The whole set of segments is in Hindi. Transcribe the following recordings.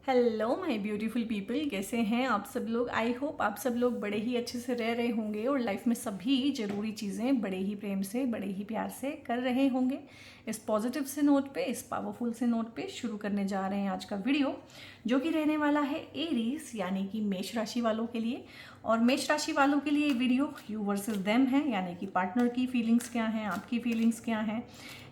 हेलो माय ब्यूटीफुल पीपल, कैसे हैं आप सब लोग। आई होप आप सब लोग बड़े ही अच्छे से रह रहे होंगे और लाइफ में सभी ज़रूरी चीज़ें बड़े ही प्रेम से, बड़े ही प्यार से कर रहे होंगे। इस पॉजिटिव से नोट पे, इस पावरफुल से नोट पे शुरू करने जा रहे हैं आज का वीडियो, जो कि रहने वाला है एरीज यानी कि मेष राशि वालों के लिए। और मेष राशि वालों के लिए वीडियो यू वर्सेस देम है, यानी कि पार्टनर की फीलिंग्स क्या हैं, आपकी फीलिंग्स क्या हैं,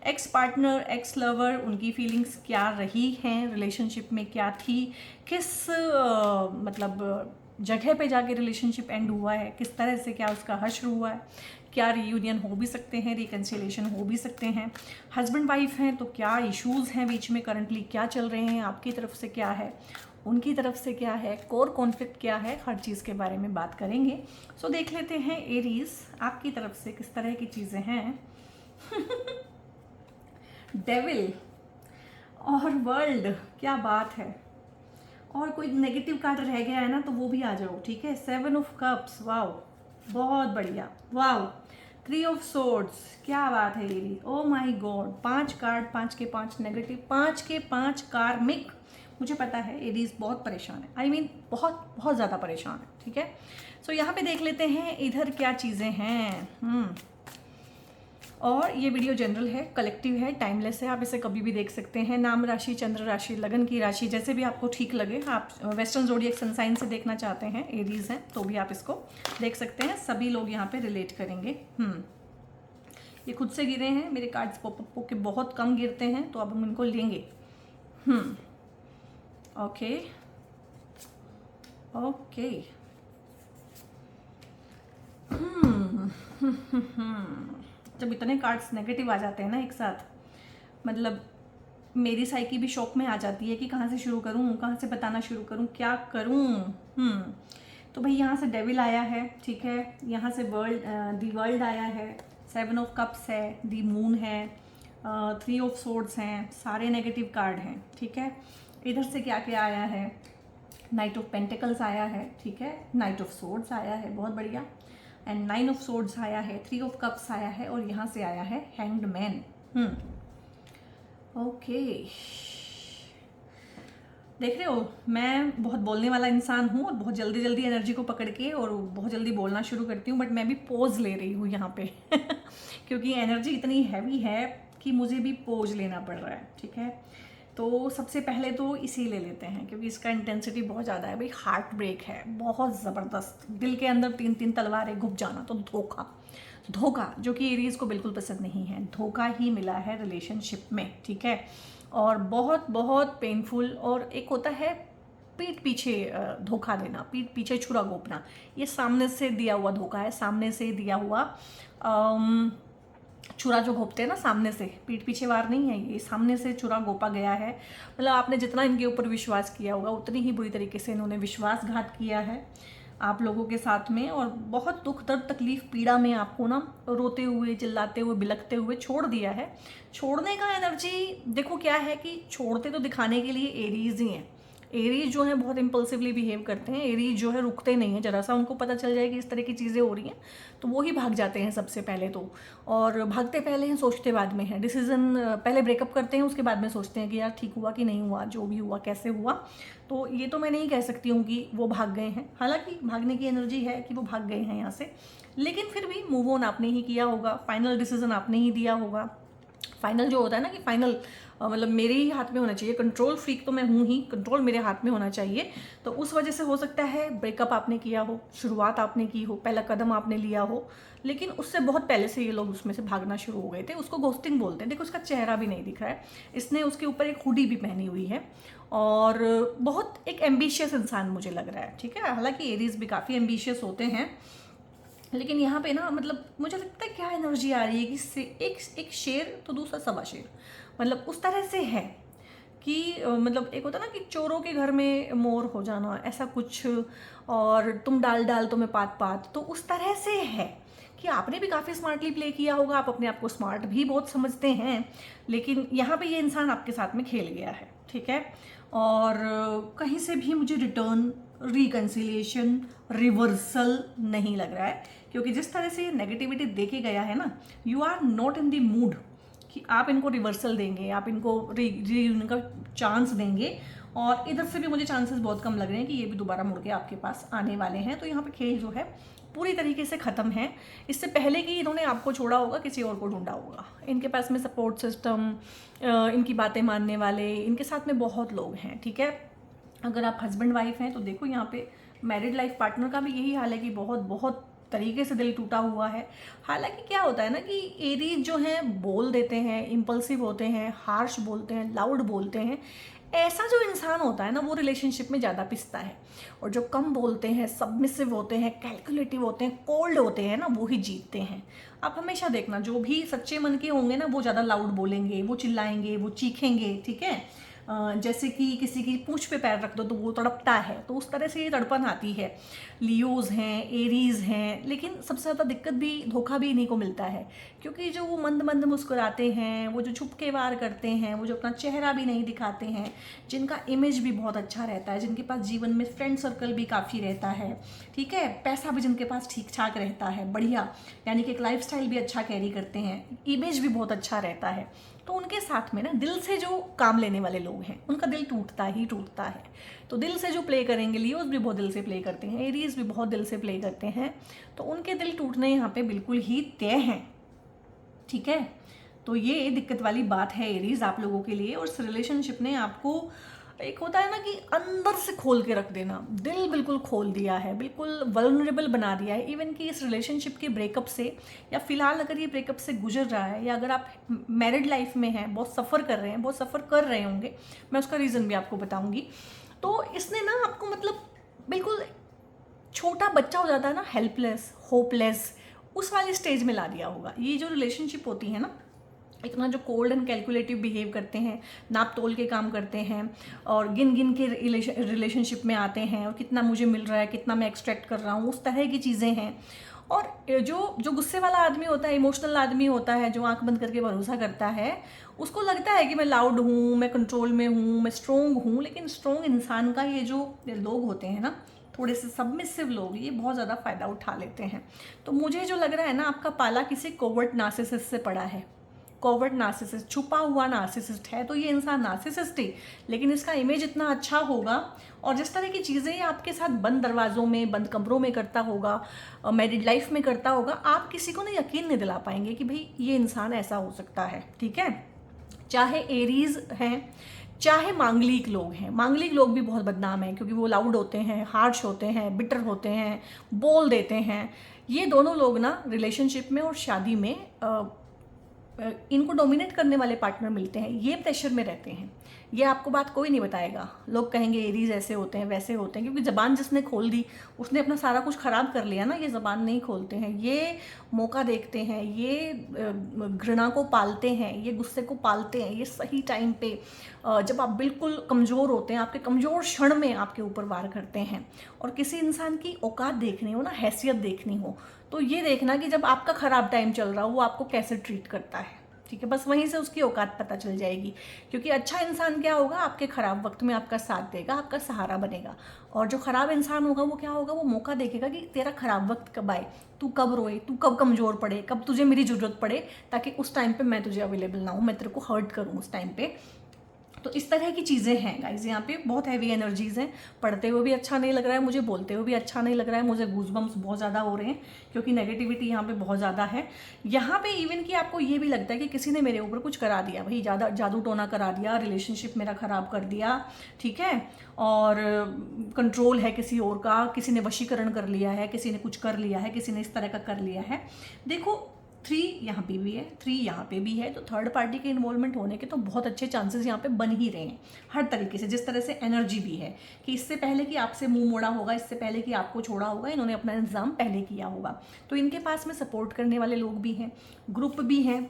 एक्स पार्टनर, एक्स लवर, उनकी फीलिंग्स क्या रही हैं, रिलेशनशिप में क्या थी, किस मतलब जगह पे जाके रिलेशनशिप एंड हुआ है, किस तरह से, क्या उसका हश्र हुआ है, क्या रीयूनियन हो भी सकते हैं, रिकन्सिलेशन हो भी सकते हैं, हस्बैंड वाइफ हैं तो क्या इश्यूज़ हैं बीच में, करंटली क्या चल रहे हैं, आपकी तरफ से क्या है, उनकी तरफ से क्या है, कोर कॉन्फ्लिक्ट क्या है, हर चीज़ के बारे में बात करेंगे। सो देख लेते हैं एरीज आपकी तरफ से किस तरह की चीज़ें हैं। डेविल और वर्ल्ड, क्या बात है। और कोई नेगेटिव कार्ड रह गया है ना तो वो भी आ जाओ, ठीक है। 7 ऑफ कप्स, वाओ, बहुत बढ़िया, वाओ। 3 ऑफ सोर्ड्स, क्या बात है ये, ओ माय गॉड। 5 कार्ड, 5 के 5 नेगेटिव, 5 के 5 कार्मिक। मुझे पता है एरीज बहुत परेशान है, आई मीन बहुत बहुत ज़्यादा परेशान है, ठीक है। सो यहाँ पे देख लेते हैं इधर क्या चीज़ें हैं। और ये वीडियो जनरल है, कलेक्टिव है, टाइमलेस है, आप इसे कभी भी देख सकते हैं। नाम राशि, चंद्र राशि, लगन की राशि, जैसे भी आपको ठीक लगे। आप वेस्टर्न ज़ोडिएक सन साइन से देखना चाहते हैं, एरीज हैं, तो भी आप इसको देख सकते हैं। सभी लोग यहाँ पे रिलेट करेंगे। ये खुद से गिरे हैं, मेरे कार्ड्स पॉप के बहुत कम गिरते हैं, तो अब हम इनको लेंगे। Okay okay. जब इतने कार्ड्स नेगेटिव आ जाते हैं ना एक साथ, मतलब मेरी साइकी भी शॉक में आ जाती है कि कहाँ से शुरू करूँ, कहाँ से बताना शुरू करूँ, क्या करूँ। तो भाई यहाँ से डेविल आया है, ठीक है। यहाँ से दी वर्ल्ड आया है, 7 ऑफ कप्स है, दी मून है, 3 ऑफ सोर्ड्स हैं, सारे नेगेटिव कार्ड हैं, ठीक है। इधर से क्या क्या आया है, नाइट ऑफ पेंटिकल्स आया है, ठीक है। नाइट ऑफ सोर्ड्स आया है, बहुत बढ़िया। एंड 9 ऑफ सोर्ड्स आया है, 3 ऑफ कप्स आया है, और यहाँ से आया है हैंग्ड मैन। ओके, देख रहे हो, मैं बहुत बोलने वाला इंसान हूँ और बहुत जल्दी जल्दी एनर्जी को पकड़ के और बहुत जल्दी बोलना शुरू करती हूँ, बट मैं भी पोज ले रही हूँ यहाँ पे क्योंकि एनर्जी इतनी हैवी है कि मुझे भी पोज लेना पड़ रहा है, ठीक है। तो सबसे पहले तो इसी ले लेते हैं, क्योंकि इसका इंटेंसिटी बहुत ज़्यादा है भाई। हार्ट ब्रेक है बहुत ज़बरदस्त, दिल के अंदर 3 3 तलवारें घुप जाना, तो धोखा, धोखा जो कि एरीज को बिल्कुल पसंद नहीं है। धोखा ही मिला है रिलेशनशिप में, ठीक है। और बहुत बहुत पेनफुल। और एक होता है पीठ पीछे धोखा देना, पीठ पीछे छुरा घोंपना। ये सामने से दिया हुआ धोखा है, सामने से दिया हुआ छुरा जो घोपते हैं ना सामने से, पीठ पीछे वार नहीं है, ये सामने से छुरा घोपा गया है। मतलब आपने जितना इनके ऊपर विश्वास किया होगा, उतनी ही बुरी तरीके से इन्होंने विश्वासघात किया है आप लोगों के साथ में। और बहुत दुख दर्द तकलीफ पीड़ा में आपको ना रोते हुए, चिल्लाते हुए, बिलखते हुए छोड़ दिया है। छोड़ने का एनर्जी देखो क्या है कि छोड़ते तो दिखाने के लिए एरीज ही हैं। एरीज जो है बहुत इम्पल्सिवली बिहेव करते हैं। एरीज जो है रुकते नहीं हैं, जरा सा उनको पता चल जाए कि इस तरह की चीज़ें हो रही हैं तो वो ही भाग जाते हैं सबसे पहले तो। और भागते पहले हैं, सोचते बाद में हैं। डिसीजन पहले ब्रेकअप करते हैं, उसके बाद में सोचते हैं कि यार ठीक हुआ कि नहीं हुआ, जो भी हुआ कैसे हुआ। तो ये तो मैं नहीं कह सकती हूँ कि वो भाग गए हैं, हालांकि भागने की एनर्जी है कि वो भाग गए हैं यहाँ से, लेकिन फिर भी मूव ऑन आपने ही किया होगा, फाइनल डिसीजन आपने ही दिया होगा। फाइनल जो होता है ना कि फाइनल मतलब मेरे ही हाथ में होना चाहिए। कंट्रोल फ्रीक तो मैं हूँ ही, कंट्रोल मेरे हाथ में होना चाहिए। तो उस वजह से हो सकता है ब्रेकअप आपने किया हो, शुरुआत आपने की हो, पहला कदम आपने लिया हो, लेकिन उससे बहुत पहले से ये लोग उसमें से भागना शुरू हो गए थे। उसको घोस्टिंग बोलते हैं। देखो उसका चेहरा भी नहीं दिख रहा है, इसने उसके ऊपर एक हुडी भी पहनी हुई है, और बहुत एक एम्बिशियस इंसान मुझे लग रहा है, ठीक है। हालांकि एरीज भी काफ़ी एम्बिशियस होते हैं, लेकिन यहाँ पे ना मतलब मुझे लगता है क्या एनर्जी आ रही है कि एक शेर तो दूसरा सवा शेर, मतलब उस तरह से है कि मतलब एक होता ना कि चोरों के घर में मोर हो जाना, ऐसा कुछ। और तुम डाल डाल तो मैं पात पात, तो उस तरह से है कि आपने भी काफ़ी स्मार्टली प्ले किया होगा, आप अपने आप को स्मार्ट भी बहुत समझते हैं, लेकिन यहाँ पे ये इंसान आपके साथ में खेल गया है, ठीक है। और कहीं से भी मुझे रिटर्न, रिकन्सिलिएशन, रिवर्सल नहीं लग रहा है, क्योंकि जिस तरह से ये नेगेटिविटी देके गया है ना, you are not in the mood कि आप इनको रिवर्सल देंगे, आप इनको रीयूनियन का चांस देंगे। और इधर से भी मुझे चांसेस बहुत कम लग रहे हैं कि ये भी दोबारा मुड़ के आपके पास आने वाले हैं। तो यहाँ पे खेल जो है पूरी तरीके से ख़त्म है। इससे पहले कि इन्होंने आपको छोड़ा होगा, किसी और को ढूंढा होगा। इनके पास में सपोर्ट सिस्टम, इनकी बातें मानने वाले इनके साथ में बहुत लोग हैं, ठीक है। अगर आप हस्बैंड वाइफ हैं तो देखो यहाँ पे मैरिड लाइफ पार्टनर का भी यही हाल है कि बहुत बहुत तरीके से दिल टूटा हुआ है। हालांकि क्या होता है ना कि एरीज जो हैं बोल देते हैं, इम्पल्सिव होते हैं, हार्श बोलते हैं, लाउड बोलते हैं। ऐसा जो इंसान होता है ना वो रिलेशनशिप में ज़्यादा पिसता है, और जो कम बोलते हैं, सबमिसिव होते हैं, कैलकुलेटिव होते हैं, कोल्ड होते हैं ना, वो ही जीतते हैं। आप हमेशा देखना जो भी सच्चे मन के होंगे ना वो ज़्यादा लाउड बोलेंगे, वो चिल्लाएंगे, वो चीखेंगे, ठीक है। जैसे कि किसी की पूंछ पे पैर रख दो तो वो तड़पता है, तो उस तरह से ये तड़पन आती है। लियोज हैं, एरीज हैं, लेकिन सबसे ज़्यादा दिक्कत भी, धोखा भी इन्हीं को मिलता है, क्योंकि जो वो मंद मंद मुस्कुराते हैं, वो जो छुप के वार करते हैं, वो जो अपना चेहरा भी नहीं दिखाते हैं, जिनका इमेज भी बहुत अच्छा रहता है, जिनके पास जीवन में फ्रेंड सर्कल भी काफ़ी रहता है, ठीक है, पैसा भी जिनके पास ठीक ठाक रहता है, बढ़िया, यानी कि एक लाइफ स्टाइल भी अच्छा कैरी करते हैं, इमेज भी बहुत अच्छा रहता है, तो उनके साथ में ना दिल से जो काम लेने वाले लोग हैं उनका दिल टूटता ही टूटता है। तो दिल से जो प्ले करेंगे, लियोज भी बहुत दिल से प्ले करते हैं, एरीज भी बहुत दिल से प्ले करते हैं, तो उनके दिल टूटने यहाँ पे बिल्कुल ही तय हैं, ठीक है। तो ये दिक्कत वाली बात है एरीज आप लोगों के लिए। और इस रिलेशनशिप ने आपको, एक होता है ना कि अंदर से खोल के रख देना, दिल बिल्कुल खोल दिया है, बिल्कुल वल्नरेबल बना दिया है। इवन कि इस रिलेशनशिप के ब्रेकअप से, या फिलहाल अगर ये ब्रेकअप से गुजर रहा है, या अगर आप मैरिड लाइफ में हैं, बहुत सफ़र कर रहे हैं, बहुत सफ़र कर रहे होंगे, मैं उसका रीज़न भी आपको बताऊंगी। तो इसने ना आपको मतलब बिल्कुल छोटा बच्चा हो जाता है ना, हेल्पलेस, होपलेस, उस वाली स्टेज में ला दिया होगा। ये जो रिलेशनशिप होती है ना, इतना जो कोल्ड एंड कैलकुलेटिव बिहेव करते हैं, नाप तोल के काम करते हैं, और गिन गिन के रिलेशनशिप में आते हैं, और कितना मुझे मिल रहा है, कितना मैं एक्सट्रैक्ट कर रहा हूँ, उस तरह की चीज़ें हैं। और जो गुस्से वाला आदमी होता है, इमोशनल आदमी होता है, जो आंख बंद करके भरोसा करता है, उसको लगता है कि मैं लाउड हूँ, मैं कंट्रोल में हूँ, मैं स्ट्रोंग हूँ। लेकिन स्ट्रोंग इंसान का ये जो लोग होते हैं ना, थोड़े से सबमिसिव लोग, ये बहुत ज़्यादा फ़ायदा उठा लेते हैं। तो मुझे जो लग रहा है ना, आपका पाला किसी कोवर्ट नार्सिसिस्ट से पड़ा है। कोवर्ट नार्सिसिस्ट, छुपा हुआ नार्सिसिस्ट है। तो ये इंसान नार्सिसिस्ट ही, लेकिन इसका इमेज इतना अच्छा होगा, और जिस तरह की चीज़ें आपके साथ बंद दरवाज़ों में, बंद कमरों में करता होगा, मैरिड लाइफ में करता होगा, आप किसी को ना यकीन नहीं दिला पाएंगे कि भाई ये इंसान ऐसा हो सकता है, ठीक है। चाहे एरीज हैं, चाहे मांगलिक लोग हैं। मांगलिक लोग भी बहुत बदनाम हैं, क्योंकि वो लाउड होते हैं, हार्श होते हैं, बिटर होते हैं, बोल देते हैं। ये दोनों लोग ना रिलेशनशिप में और शादी में इनको डोमिनेट करने वाले पार्टनर मिलते हैं, ये प्रेशर में रहते हैं। ये आपको बात कोई नहीं बताएगा, लोग कहेंगे एरीज ऐसे होते हैं, वैसे होते हैं, क्योंकि ज़बान जिसने खोल दी उसने अपना सारा कुछ ख़राब कर लिया ना। ये ज़बान नहीं खोलते हैं, ये मौका देखते हैं, ये घृणा को पालते हैं, ये गुस्से को पालते हैं, ये सही टाइम पे जब आप बिल्कुल कमज़ोर होते हैं, आपके कमज़ोर क्षण में आपके ऊपर वार करते हैं। और किसी इंसान की औकात देखनी हो ना, हैसियत देखनी हो, तो ये देखना कि जब आपका ख़राब टाइम चल रहा हो वो आपको कैसे ट्रीट करता है, ठीक है। बस वहीं से उसकी औकात पता चल जाएगी। क्योंकि अच्छा इंसान क्या होगा, आपके ख़राब वक्त में आपका साथ देगा, आपका सहारा बनेगा। और जो ख़राब इंसान होगा वो क्या होगा, वो मौका देखेगा कि तेरा ख़राब वक्त कब आए, तू कब रोए, तू कब कमज़ोर पड़े, कब तुझे मेरी ज़रूरत पड़े, ताकि उस टाइम पे मैं तुझे अवेलेबल ना हूँ, मैं तेरे को हर्ट करूँ उस टाइम पे। तो इस तरह की चीज़ें हैं गाइज, यहाँ पे बहुत हैवी एनर्जीज हैं। पढ़ते हुए भी अच्छा नहीं लग रहा है मुझे, बोलते हुए भी अच्छा नहीं लग रहा है मुझे, गूज़बम्स बहुत ज़्यादा हो रहे हैं, क्योंकि नेगेटिविटी यहाँ पे बहुत ज़्यादा है। यहाँ पे इवन कि आपको ये भी लगता है कि किसी ने मेरे ऊपर कुछ करा दिया, भाई ज़्यादा जादू टोना करा दिया, रिलेशनशिप मेरा ख़राब कर दिया, ठीक है। और कंट्रोल है किसी और का, किसी ने वशीकरण कर लिया है, किसी ने कुछ कर लिया है, किसी ने इस तरह का कर लिया है। देखो 3 यहाँ पे भी है, 3 यहाँ पे भी है, तो थर्ड पार्टी के इन्वॉल्वमेंट होने के तो बहुत अच्छे चांसेस यहाँ पे बन ही रहे हैं हर तरीके से। जिस तरह से एनर्जी भी है कि इससे पहले कि आपसे मुंह मोड़ा होगा, इससे पहले कि आपको छोड़ा होगा, इन्होंने अपना इंतजाम पहले किया होगा। तो इनके पास में सपोर्ट करने वाले लोग भी हैं, ग्रुप भी हैं,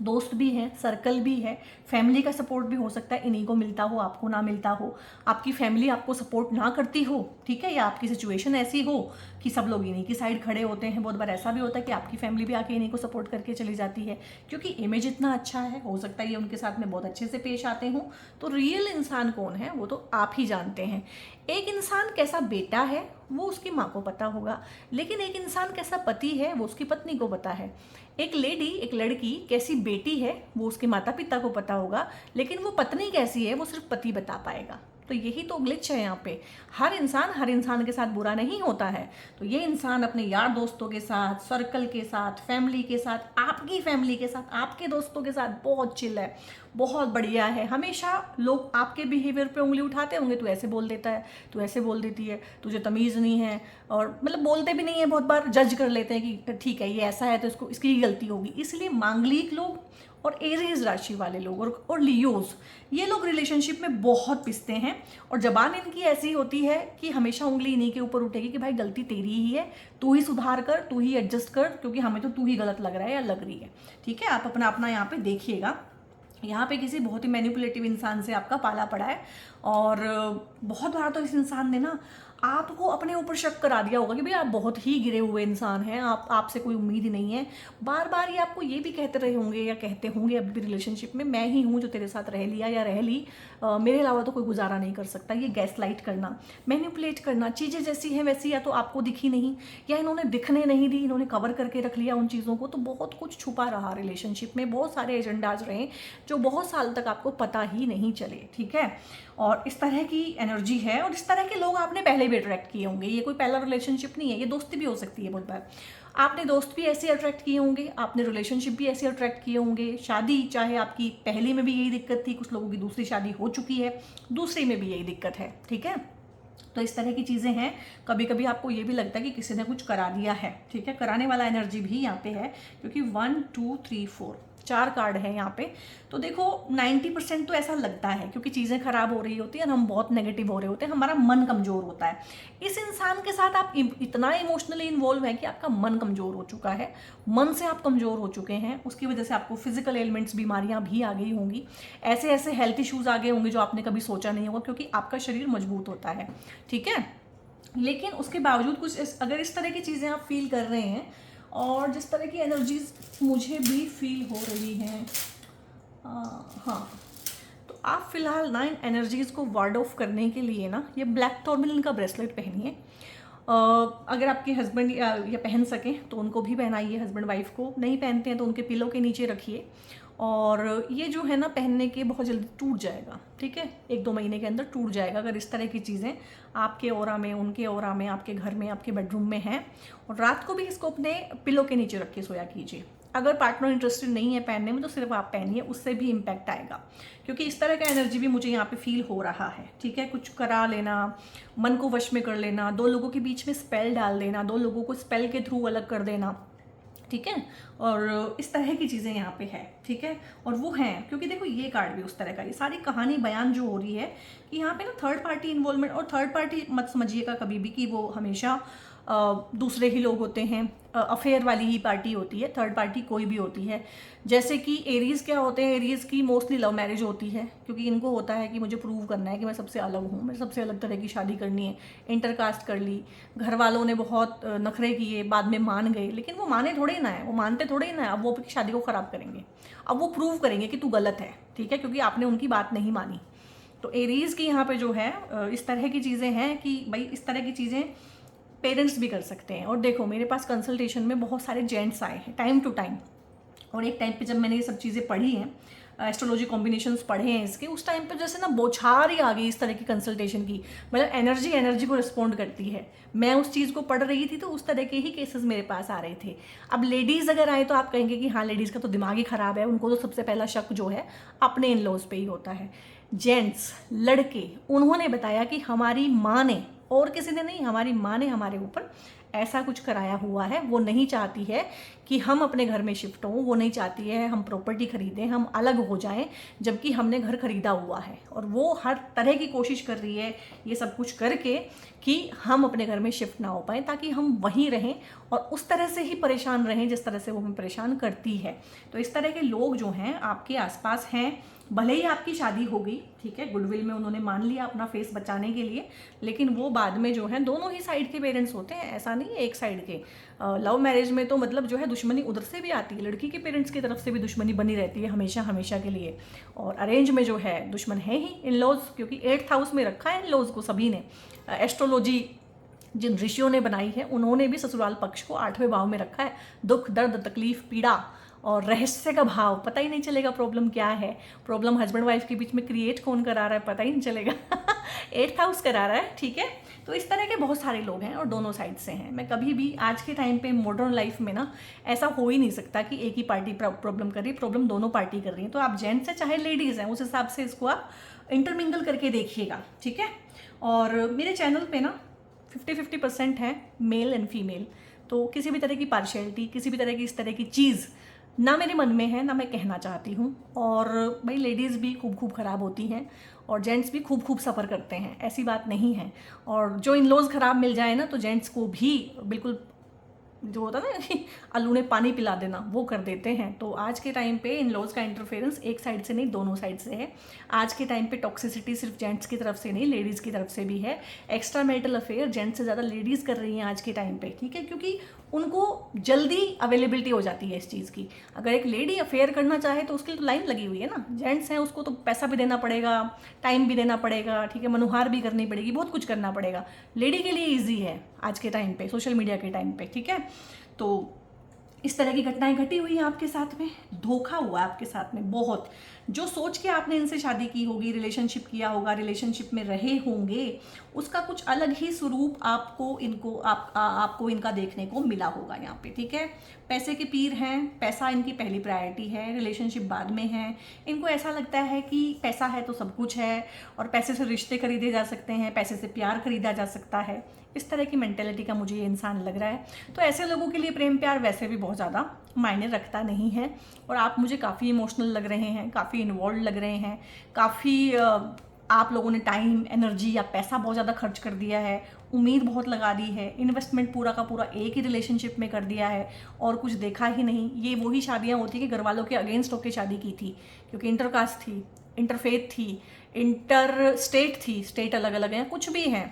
दोस्त भी हैं, सर्कल भी है, फैमिली का सपोर्ट भी हो सकता है, इन्हीं को मिलता हो, आपको ना मिलता हो, आपकी फैमिली आपको सपोर्ट ना करती हो, ठीक है, या आपकी सिचुएशन ऐसी हो कि सब लोग इन्हीं की साइड खड़े होते हैं। बहुत बार ऐसा भी होता है कि आपकी फैमिली भी आके इन्हीं को सपोर्ट करके चली जाती है, क्योंकि इमेज इतना अच्छा है, हो सकता है ये उनके साथ में बहुत अच्छे से पेश आते हों। तो रियल इंसान कौन है वो तो आप ही जानते हैं। एक इंसान कैसा बेटा है वो उसकी माँ को पता होगा, लेकिन एक इंसान कैसा पति है वो उसकी पत्नी को पता है। एक लेडी, एक लड़की कैसी बेटी है वो उसके माता पिता को पता होगा, लेकिन वो पत्नी कैसी है वो सिर्फ पति बता पाएगा। तो यही तो ग्लिच है यहाँ पे। हर इंसान के साथ बुरा नहीं होता है। तो ये इंसान अपने यार दोस्तों के साथ, सर्कल के साथ, फैमिली के साथ, आपकी फैमिली के साथ, आपके दोस्तों के साथ बहुत चिल है, बहुत बढ़िया है। हमेशा लोग आपके बिहेवियर पे उंगली उठाते होंगे, तू ऐसे बोल देता है, तू ऐसे बोल देती है, तुझे तमीज़ नहीं है, और मतलब बोलते भी नहीं है, बहुत बार जज कर लेते हैं कि ठीक है ये ऐसा है तो इसको इसकी गलती होगी। इसलिए मांगलिक लोग और एरीज राशि वाले लोग और लियोज, ये लोग रिलेशनशिप में बहुत पिसते हैं, और जबान इनकी ऐसी होती है कि हमेशा उंगली इन्हीं के ऊपर उठेगी कि भाई गलती तेरी ही है, तू ही सुधार कर, तू ही एडजस्ट कर, क्योंकि हमें तो तू ही गलत लग रहा है या लग रही है। ठीक है, आप अपना अपना यहाँ पे देखिएगा। यहाँ पे किसी बहुत ही मैनिपुलेटिव इंसान से आपका पाला पड़ा है, और बहुत बार तो इस इंसान ने ना आपको अपने ऊपर शक करा दिया होगा कि भाई आप बहुत ही गिरे हुए इंसान हैं, आपसे कोई उम्मीद ही नहीं है। बार बार ये आपको ये भी कहते रहे होंगे या कहते होंगे अभी भी रिलेशनशिप में, मैं ही हूँ जो तेरे साथ रह लिया या रह ली, मेरे अलावा तो कोई गुजारा नहीं कर सकता। ये गैसलाइट करना, मैनिपुलेट करना, चीज़ें जैसी हैं वैसी या तो आपको दिखी नहीं, या इन्होंने दिखने नहीं दी, इन्होंने कवर करके रख लिया उन चीज़ों को। तो बहुत कुछ छुपा रहा रिलेशनशिप में, बहुत सारे एजेंडाज रहे जो बहुत साल तक आपको पता ही नहीं चले। ठीक है, और इस तरह की एनर्जी है, और इस तरह के लोग आपने पहले भी अट्रैक्ट किए होंगे। ये कोई पहला रिलेशनशिप नहीं है, ये दोस्ती भी हो सकती है। बहुत बार आपने दोस्त भी ऐसे अट्रैक्ट किए होंगे, आपने रिलेशनशिप भी ऐसे अट्रैक्ट किए होंगे। शादी चाहे आपकी पहली में भी यही दिक्कत थी, कुछ लोगों की दूसरी शादी हो चुकी है, दूसरी में भी यही दिक्कत है। ठीक है, तो इस तरह की चीज़ें हैं। कभी कभी आपको ये भी लगता है कि किसी ने कुछ करा दिया है। ठीक है, कराने वाला एनर्जी भी यहाँ पे है, क्योंकि 1 2 3 4 4 कार्ड है यहाँ पे। तो देखो 90% तो ऐसा लगता है, क्योंकि चीज़ें खराब हो रही होती है और हम बहुत नेगेटिव हो रहे होते हैं, हमारा मन कमज़ोर होता है। इस इंसान के साथ आप इतना इमोशनली इन्वॉल्व है कि आपका मन कमज़ोर हो चुका है, मन से आप कमज़ोर हो चुके हैं। उसकी वजह से आपको फिजिकल एलिमेंट्स, बीमारियां भी आ गई होंगी, ऐसे ऐसे हेल्थ इश्यूज़ आ गए होंगे जो आपने कभी सोचा नहीं होगा, क्योंकि आपका शरीर मजबूत होता है। ठीक है, लेकिन उसके बावजूद अगर इस तरह की चीज़ें आप फील कर रहे हैं, और जिस तरह की एनर्जीज मुझे भी फील हो रही हैं, हाँ, तो आप फिलहाल ना इन एनर्जीज़ को वार्ड ऑफ करने के लिए ना ये ब्लैक टॉर्मिलिन का ब्रेसलेट पहनिए। अगर आपके हस्बैंड या पहन सकें तो उनको भी पहनाइए, हस्बैंड वाइफ को। नहीं पहनते हैं तो उनके पिलो के नीचे रखिए, और ये जो है ना पहनने के बहुत जल्दी टूट जाएगा। ठीक है, 1-2 महीने के अंदर टूट जाएगा अगर इस तरह की चीज़ें आपके ऑरा में, उनके ऑरा में, आपके घर में, आपके बेडरूम में हैं। और रात को भी इसको अपने पिलो के नीचे रख के सोया कीजिए। अगर पार्टनर इंटरेस्टेड नहीं है पहनने में तो सिर्फ आप पहनिए, उससे भी इम्पैक्ट आएगा, क्योंकि इस तरह का एनर्जी भी मुझे यहाँ पे फील हो रहा है। ठीक है, कुछ करा लेना, मन को वश में कर लेना, 2 लोगों के बीच में स्पेल डाल देना, 2 लोगों को स्पेल के थ्रू अलग कर देना। ठीक है, और इस तरह की चीज़ें यहाँ पे है। ठीक है, और वो हैं, क्योंकि देखो ये कार्ड भी उस तरह का, ये सारी कहानी बयान जो हो रही है कि यहाँ पे ना थर्ड पार्टी इन्वॉल्वमेंट। और थर्ड पार्टी मत समझिएगा कभी भी कि वो हमेशा दूसरे ही लोग होते हैं, अफेयर वाली ही पार्टी होती है। थर्ड पार्टी कोई भी होती है, जैसे कि एरीज क्या होते हैं, एरीज की मोस्टली लव मैरिज होती है, क्योंकि इनको होता है कि मुझे प्रूव करना है कि मैं सबसे अलग हूँ, मैं सबसे अलग तरह की शादी करनी है। इंटरकास्ट कर ली, घर वालों ने बहुत नखरे किए, बाद में मान गए, लेकिन वो माने थोड़े ना है, वो मानते थोड़े ना है। अब वो अपनी शादी को ख़राब करेंगे, अब वो प्रूव करेंगे कि तू गलत है। ठीक है, क्योंकि आपने उनकी बात नहीं मानी। तो एरीज की यहाँ पे जो है इस तरह की चीज़ें हैं कि भाई इस तरह की चीज़ें पेरेंट्स भी कर सकते हैं। और देखो मेरे पास कंसल्टेशन में बहुत सारे जेंट्स आए हैं टाइम टू टाइम, और एक टाइम पे जब मैंने ये सब चीज़ें पढ़ी हैं, एस्ट्रोलॉजी कॉम्बिनेशंस पढ़े हैं इसके, उस टाइम पे जैसे ना बौछार ही आ गई इस तरह की कंसल्टेशन की। मतलब एनर्जी को रिस्पॉन्ड करती है। मैं उस चीज़ को पढ़ रही थी तो उस तरह के ही केसेस मेरे पास आ रहे थे। अब लेडीज़ अगर आए तो आप कहेंगे कि हाँ लेडीज़ का तो दिमाग ही ख़राब है, उनको तो सबसे पहला शक जो है अपने इन लॉज पे ही होता है। जेंट्स, लड़के, उन्होंने बताया कि हमारी माँ ने, और किसी ने नहीं, हमारी माँ ने हमारे ऊपर ऐसा कुछ कराया हुआ है। वो नहीं चाहती है कि हम अपने घर में शिफ्ट हों, वो नहीं चाहती है हम प्रॉपर्टी खरीदें, हम अलग हो जाएं, जबकि हमने घर खरीदा हुआ है। और वो हर तरह की कोशिश कर रही है ये सब कुछ करके कि हम अपने घर में शिफ्ट ना हो पाएँ, ताकि हम वहीं रहें और उस तरह से ही परेशान रहें जिस तरह से वो हमें परेशान करती है। तो इस तरह के लोग जो हैं आपके आसपास हैं। भले ही आपकी शादी हो गई, ठीक है, गुडविल में उन्होंने मान लिया अपना फेस बचाने के लिए, लेकिन वो बाद में जो है दोनों ही साइड के पेरेंट्स होते हैं, ऐसा नहीं है एक साइड के। लव मैरिज में तो मतलब जो है दुश्मनी उधर से भी आती है, लड़की के पेरेंट्स की तरफ से भी दुश्मनी बनी रहती है हमेशा हमेशा के लिए। और अरेंज में जो है दुश्मन है ही इन लॉज, क्योंकि 8th हाउस में रखा है इन लॉज को सभी ने। एस्ट्रोलॉजी जिन ऋषियों ने बनाई है उन्होंने भी ससुराल पक्ष को 8वें भाव में रखा है। दुख, दर्द, तकलीफ, पीड़ा और रहस्य का भाव, पता ही नहीं चलेगा प्रॉब्लम क्या है। प्रॉब्लम हस्बैंड वाइफ के बीच में क्रिएट कौन करा रहा है पता ही नहीं चलेगा। 8th हाउस करा रहा है, ठीक है। तो इस तरह के बहुत सारे लोग हैं और दोनों साइड से हैं। मैं कभी भी आज के टाइम पे मॉडर्न लाइफ में ना ऐसा हो ही नहीं सकता कि एक ही पार्टी प्रॉब्लम कर रही है, प्रॉब्लम दोनों पार्टी कर रही है। तो आप जेंट्स हैं चाहे लेडीज़ हैं, उस हिसाब से इसको आप इंटरमिंगल करके देखिएगा, ठीक है। और मेरे चैनल पे ना 50-50% है मेल एंड फीमेल, तो किसी भी तरह की पार्शियलिटी, किसी भी तरह की इस तरह की चीज़ ना मेरे मन में है, ना मैं कहना चाहती हूँ। और भाई लेडीज़ भी खूब ख़राब होती हैं और जेंट्स भी खूब सफ़र करते हैं, ऐसी बात नहीं है। और जो इन लॉज ख़राब मिल जाए ना तो जेंट्स को भी बिल्कुल जो होता है ना कि आलू ने पानी पिला देना, वो कर देते हैं। तो आज के टाइम पे इन लॉज का इंटरफेरेंस एक साइड से नहीं, दोनों साइड से है। आज के टाइम पे टॉक्सिसिटी सिर्फ जेंट्स की तरफ से नहीं, लेडीज़ की तरफ से भी है। एक्स्ट्रा मैरिटल अफेयर जेंट्स से ज़्यादा लेडीज़ कर रही हैं आज के टाइम पे, ठीक है, क्योंकि उनको जल्दी अवेलेबिलिटी हो जाती है इस चीज़ की। अगर एक लेडी अफेयर करना चाहे तो उसके लिए तो लाइन लगी हुई है ना। जेंट्स हैं उसको तो पैसा भी देना पड़ेगा, टाइम भी देना पड़ेगा, ठीक है, मनुहार भी करनी पड़ेगी, बहुत कुछ करना पड़ेगा। लेडी के लिए ईजी है आज के टाइम पे, सोशल मीडिया के टाइम पे, ठीक है। तो इस तरह की घटनाएं घटी हुई हैं आपके साथ में, धोखा हुआ आपके साथ में बहुत। जो सोच के आपने इनसे शादी की होगी, रिलेशनशिप किया होगा, रिलेशनशिप में रहे होंगे, उसका कुछ अलग ही स्वरूप आपको इनका देखने को मिला होगा यहाँ पे, ठीक है। पैसे के पीर हैं, पैसा इनकी पहली प्रायोरिटी है, रिलेशनशिप बाद में है। इनको ऐसा लगता है कि पैसा है तो सब कुछ है और पैसे से रिश्ते खरीदे जा सकते हैं, पैसे से प्यार खरीदा जा सकता है। इस तरह की मेंटेलिटी का मुझे ये इंसान लग रहा है। तो ऐसे लोगों के लिए प्रेम प्यार वैसे भी बहुत ज़्यादा मायने रखता नहीं है। और आप मुझे काफ़ी इमोशनल लग रहे हैं, काफ़ी इन्वॉल्व लग रहे हैं, काफ़ी आप लोगों ने टाइम, एनर्जी या पैसा बहुत ज़्यादा खर्च कर दिया है, उम्मीद बहुत लगा दी है, इन्वेस्टमेंट पूरा का पूरा एक ही रिलेशनशिप में कर दिया है और कुछ देखा ही नहीं। ये वही शादियाँ होती कि घर वालों के अगेंस्ट होकर शादी की थी, क्योंकि इंटरकास्ट थी, इंटरफेथ थी, इंटर स्टेट थी, स्टेट अलग अलग हैं, कुछ भी हैं,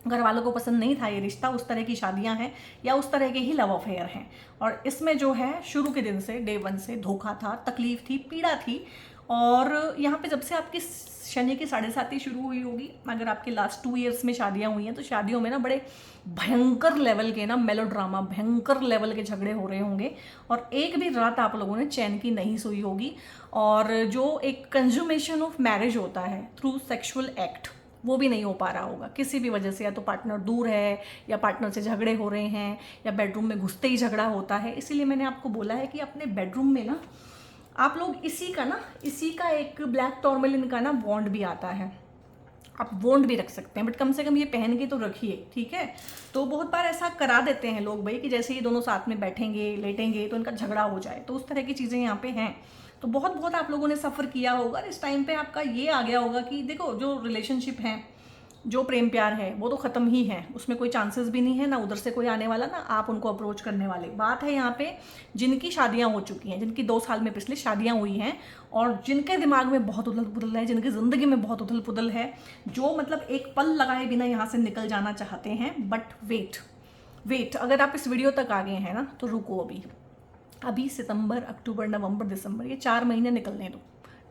घर वालों को पसंद नहीं था ये रिश्ता। उस तरह की शादियां हैं या उस तरह के ही लव अफेयर हैं। और इसमें जो है शुरू के दिन से, डे 1 से धोखा था, तकलीफ थी, पीड़ा थी। और यहाँ पे जब से आपकी शनि की 7.5 शुरू हुई होगी, अगर आपके लास्ट 2 ईयर्स में शादियां हुई हैं तो शादियों में ना बड़े भयंकर लेवल के ना मेलोड्रामा, भयंकर लेवल के झगड़े हो रहे होंगे और एक भी रात आप लोगों ने चैन की नहीं सोई होगी। और जो एक कंज्यूमेशन ऑफ मैरिज होता है थ्रू सेक्सुअल एक्ट, वो भी नहीं हो पा रहा होगा किसी भी वजह से। या तो पार्टनर दूर है, या पार्टनर से झगड़े हो रहे हैं, या बेडरूम में घुसते ही झगड़ा होता है। इसीलिए मैंने आपको बोला है कि अपने बेडरूम में ना आप लोग इसी का एक ब्लैक टॉर्मेलिन का ना वॉन्ड भी आता है, आप वॉन्ड भी रख सकते हैं, बट कम से कम ये पहन के तो रखिए, ठीक है। तो बहुत बार ऐसा करा देते हैं लोग भाई कि जैसे ये दोनों साथ में बैठेंगे, लेटेंगे तो इनका झगड़ा हो जाए, तो उस तरह की चीज़ें यहाँ पे हैं। तो बहुत आप लोगों ने सफ़र किया होगा। इस टाइम पे आपका ये आ गया होगा कि देखो, जो रिलेशनशिप है, जो प्रेम प्यार है, वो तो ख़त्म ही है, उसमें कोई चांसेस भी नहीं है, ना उधर से कोई आने वाला, ना आप उनको अप्रोच करने वाले। बात है यहाँ पे जिनकी शादियाँ हो चुकी हैं, जिनकी 2 साल में पिछले शादियाँ हुई हैं और जिनके दिमाग में बहुत उथल पुथल है, जिनकी ज़िंदगी में बहुत उथल पुथल है, जो मतलब एक पल लगाए बिना यहाँ से निकल जाना चाहते हैं। बट वेट, अगर आप इस वीडियो तक आ गए हैं ना तो रुको, अभी सितंबर, अक्टूबर, नवंबर, दिसंबर, ये 4 महीने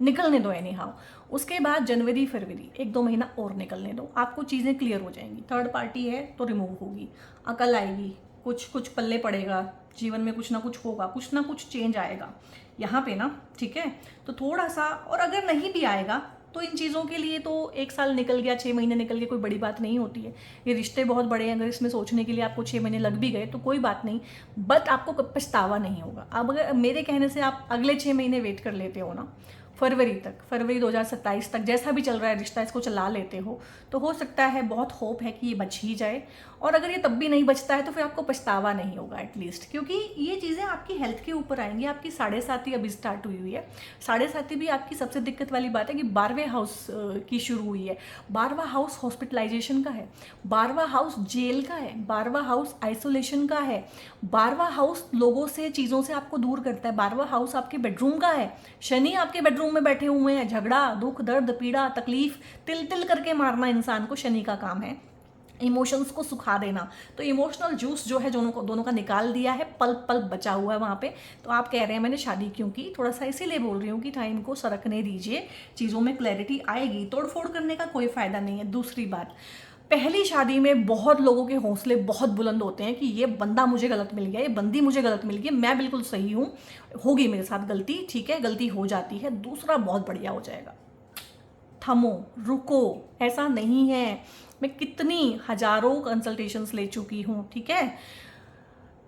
निकलने दो एनी हाउ। उसके बाद जनवरी, फरवरी, 1-2 महीना और निकलने दो, आपको चीज़ें क्लियर हो जाएंगी। थर्ड पार्टी है तो रिमूव होगी, अकल आएगी, कुछ पल्ले पड़ेगा, जीवन में कुछ ना कुछ होगा, कुछ ना कुछ चेंज आएगा यहाँ पे ना, ठीक है। तो थोड़ा सा, और अगर नहीं भी आएगा तो इन चीज़ों के लिए तो 1 साल निकल गया, 6 महीने निकल गए, कोई बड़ी बात नहीं होती है। ये रिश्ते बहुत बड़े हैं, अगर इसमें सोचने के लिए आपको 6 महीने लग भी गए तो कोई बात नहीं, बट आपको पछतावा नहीं होगा। अब अगर मेरे कहने से आप अगले 6 महीने वेट कर लेते हो ना, फरवरी 2027 तक, जैसा भी चल रहा है रिश्ता, इसको चला लेते हो, तो हो सकता है, बहुत होप है कि ये बच ही जाए। और अगर ये तब भी नहीं बचता है तो फिर आपको पछतावा नहीं होगा एटलीस्ट, क्योंकि ये चीज़ें आपकी हेल्थ के ऊपर आएंगी। आपकी 7.5 अभी स्टार्ट हुई है, 7.5 भी आपकी सबसे दिक्कत वाली बात है कि 12वें हाउस की शुरू हुई है। 12वां हाउस हॉस्पिटलाइजेशन का है, 12वां हाउस जेल का है, 12वां हाउस आइसोलेशन का है, 12वां हाउस लोगों से, चीज़ों से आपको दूर करता है, 12वां हाउस आपके बेडरूम का है। शनि आपके बेडरूम में बैठे हुए हैं, झगड़ा, दुख, दर्द, पीड़ा, तकलीफ, तिल करके मारना इंसान को शनि का काम है, इमोशंस को सुखा देना। तो इमोशनल जूस जो है दोनों का निकाल दिया है, पल बचा हुआ है वहाँ पे। तो आप कह रहे हैं मैंने शादी क्यों की, थोड़ा सा इसीलिए बोल रही हूँ कि टाइम को सरकने दीजिए, चीज़ों में क्लैरिटी आएगी, तोड़फोड़ करने का कोई फ़ायदा नहीं है। दूसरी बात, पहली शादी में बहुत लोगों के हौसले बहुत बुलंद होते हैं कि ये बंदा मुझे गलत मिल गया, ये बंदी मुझे गलत मिल गई, मैं बिल्कुल सही हूँ, होगी मेरे साथ गलती, ठीक है, गलती हो जाती है, दूसरा बहुत बढ़िया हो जाएगा। थमो, रुको, ऐसा नहीं है। मैं कितनी हजारों कंसल्टेशंस ले चुकी हूँ, ठीक है।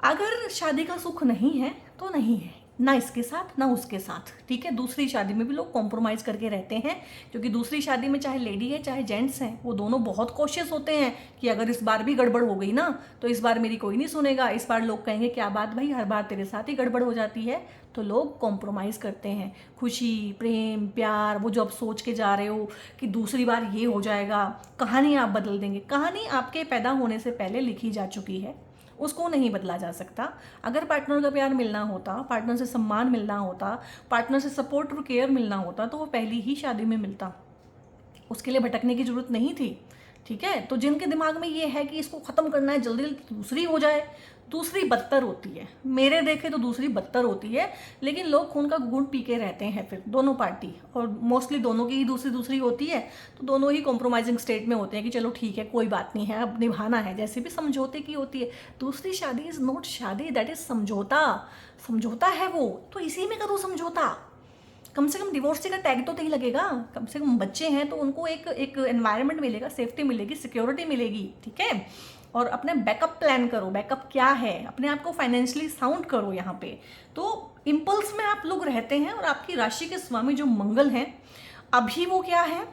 अगर शादी का सुख नहीं है तो नहीं है, ना इसके साथ ना उसके साथ, ठीक है। दूसरी शादी में भी लोग कॉम्प्रोमाइज़ करके रहते हैं, क्योंकि दूसरी शादी में चाहे लेडी है चाहे जेंट्स हैं, वो दोनों बहुत कॉशियस होते हैं कि अगर इस बार भी गड़बड़ हो गई ना तो इस बार मेरी कोई नहीं सुनेगा, इस बार लोग कहेंगे क्या बात भाई, हर बार तेरे साथ ही गड़बड़ हो जाती है। तो लोग कॉम्प्रोमाइज़ करते हैं। खुशी, प्रेम, प्यार, वो जो आप सोच के जा रहे हो कि दूसरी बार ये हो जाएगा, कहानी आप बदल देंगे। कहानी आपके पैदा होने से पहले लिखी जा चुकी है, उसको नहीं बदला जा सकता। अगर पार्टनर का प्यार मिलना होता, पार्टनर से सम्मान मिलना होता, पार्टनर से सपोर्ट और केयर मिलना होता, तो वो पहली ही शादी में मिलता, उसके लिए भटकने की जरूरत नहीं थी, ठीक है। तो जिनके दिमाग में ये है कि इसको ख़त्म करना है, जल्दी जल्दी दूसरी हो जाए, दूसरी बदतर होती है। मेरे देखे तो दूसरी बदतर होती है, लेकिन लोग खून का घूंट पी के रहते हैं फिर दोनों पार्टी, और मोस्टली दोनों की ही दूसरी दूसरी होती है, तो दोनों ही कॉम्प्रोमाइजिंग स्टेट में होते हैं कि चलो ठीक है कोई बात नहीं है, अब निभाना है, जैसे भी समझौते की होती है। दूसरी शादी इज़ नॉट शादी, दैट इज़ समझौता। समझौता है वो, तो इसी में करो समझौता। कम से कम डिवोर्स का टैग तो नहीं लगेगा, कम से कम बच्चे हैं तो उनको एक एनवायरनमेंट मिलेगा, सेफ्टी मिलेगी, सिक्योरिटी मिलेगी, ठीक है। और अपने बैकअप प्लान करो, बैकअप क्या है, अपने आप को फाइनेंशियली साउंड करो यहाँ पे। तो इम्पल्स में आप लोग रहते हैं, और आपकी राशि के स्वामी जो मंगल हैं, अभी वो क्या है,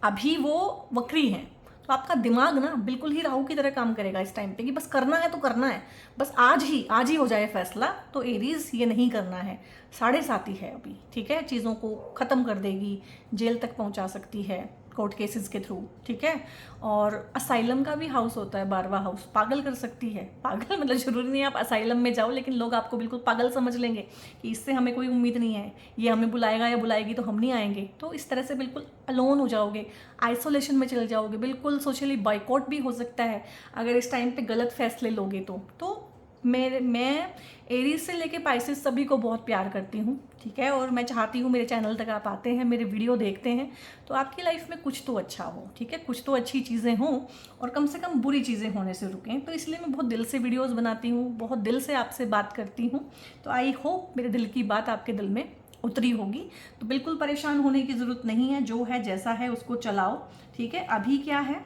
अभी वो वक्री हैं। तो आपका दिमाग ना बिल्कुल ही राहु की तरह काम करेगा इस टाइम पे कि बस करना है तो करना है, बस आज ही हो जाए फैसला। तो एरीज ये नहीं करना है, 7.5 है अभी, ठीक है। चीज़ों को ख़त्म कर देगी, जेल तक पहुंचा सकती है कोर्ट केसेस के थ्रू, ठीक है। और असाइलम का भी हाउस होता है, 12वां हाउस, पागल कर सकती है। पागल मतलब जरूरी नहीं है आप असाइलम में जाओ, लेकिन लोग आपको बिल्कुल पागल समझ लेंगे कि इससे हमें कोई उम्मीद नहीं है, ये हमें बुलाएगा या बुलाएगी तो हम नहीं आएंगे। तो इस तरह से बिल्कुल अलोन हो जाओगे, आइसोलेशन में चले जाओगे, बिल्कुल सोशली बॉयकॉट भी हो सकता है अगर इस टाइम पे गलत फैसले लोगे तो मैं एरीज से लेके पाइसेस सभी को बहुत प्यार करती हूँ, ठीक है। और मैं चाहती हूँ मेरे चैनल तक आप आते हैं, मेरे वीडियो देखते हैं, तो आपकी लाइफ में कुछ तो अच्छा हो, ठीक है, कुछ तो अच्छी चीज़ें हों, और कम से कम बुरी चीज़ें होने से रुकें। तो इसलिए मैं बहुत दिल से वीडियोज़ बनाती हूँ, बहुत दिल से आपसे बात करती हूँ। तो आई होप मेरे दिल की बात आपके दिल में उतरी होगी। तो बिल्कुल परेशान होने की ज़रूरत नहीं है, जो है जैसा है उसको चलाओ, ठीक है। अभी क्या है,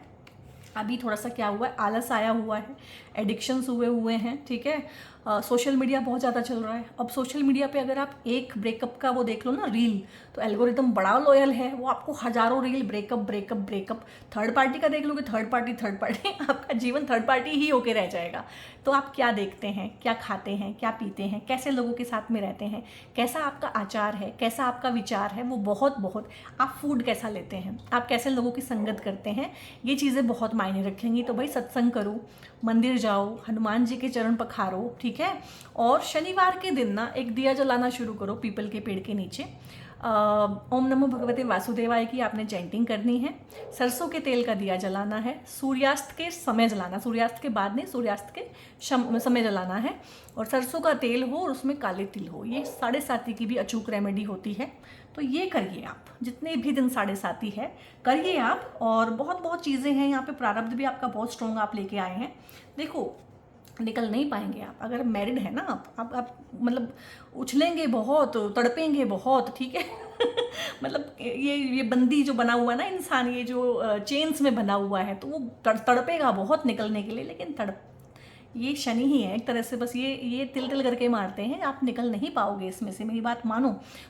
अभी थोड़ा सा क्या हुआ है, आलस आया हुआ है, एडिक्शंस हुए हैं, ठीक है। सोशल मीडिया बहुत ज़्यादा चल रहा है। अब सोशल मीडिया पे अगर आप एक ब्रेकअप का वो देख लो ना रील, तो एल्गोरिदम बड़ा लॉयल है, वो आपको हजारों reel breakup breakup breakup. Third party का देख लोगे, थर्ड पार्टी आपका जीवन थर्ड पार्टी ही होके रह जाएगा। तो आप क्या देखते हैं, क्या खाते हैं, क्या पीते हैं, कैसे लोगों के साथ में रहते हैं, कैसा आपका आचार है, कैसा आपका विचार है, वो बहुत आप फूड कैसा लेते हैं, आप कैसे लोगों की संगत करते हैं, ये चीज़ें बहुत मायने रखेंगी। तो भाई सत्संग करो, मंदिर जाओ, हनुमान जी के चरण पखारो, ठीक है। और शनिवार के दिन ना एक दिया जलाना शुरू करो पीपल के पेड़ के नीचे। ओम नमो भगवते वासुदेवाय की आपने चैंटिंग करनी है। सरसों के तेल का दिया जलाना है, सूर्यास्त के समय जलाना, सूर्यास्त के बाद नहीं, सूर्यास्त के समय जलाना है। और सरसों का तेल हो और उसमें काले तिल हो, ये 7.5 की भी अचूक रेमेडी होती है। तो ये करिए आप, जितने भी दिन 7.5 है करिए आप। और बहुत चीज़ें हैं यहाँ पे, प्रारब्ध भी आपका बहुत स्ट्रॉन्ग आप लेके आए हैं। देखो निकल नहीं पाएंगे आप, अगर मैरिड है ना आप मतलब उछलेंगे बहुत, तड़पेंगे बहुत, ठीक है। मतलब ये बंदी जो बना हुआ है ना इंसान, ये जो चेन्स में बना हुआ है, तो वो तड़पेगा बहुत निकलने के लिए, लेकिन ये शनि ही है एक तरह से, बस ये तिल करके मारते हैं, आप निकल नहीं पाओगे इसमें से, मेरी बात मानो।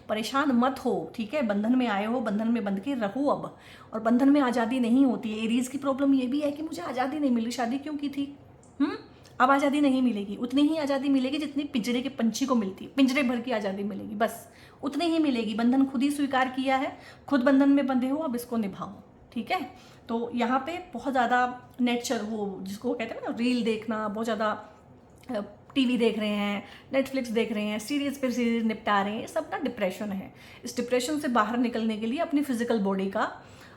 परेशान मत हो, ठीक है। बंधन में आए हो, बंधन में बंध के रहो अब। और बंधन में आज़ादी नहीं होती है। एरीज की प्रॉब्लम ये भी है कि मुझे आज़ादी नहीं मिली, शादी क्यों की थी, अब आज़ादी नहीं मिलेगी। उतनी ही आज़ादी मिलेगी जितनी पिंजरे के पंछी को मिलती है, पिंजरे भर की आज़ादी मिलेगी, बस उतनी ही मिलेगी। बंधन खुद ही स्वीकार किया है, खुद बंधन में बंधे हो, अब इसको निभाओ, ठीक है। तो यहाँ पे बहुत ज़्यादा नेचर, वो जिसको कहते हैं ना रील देखना, बहुत ज़्यादा टीवी देख रहे हैं, नेटफ्लिक्स देख रहे हैं, सीरीज पे सीरीज निपटा रहे हैं, ये सब ना डिप्रेशन है। इस डिप्रेशन से बाहर निकलने के लिए अपनी फिजिकल बॉडी का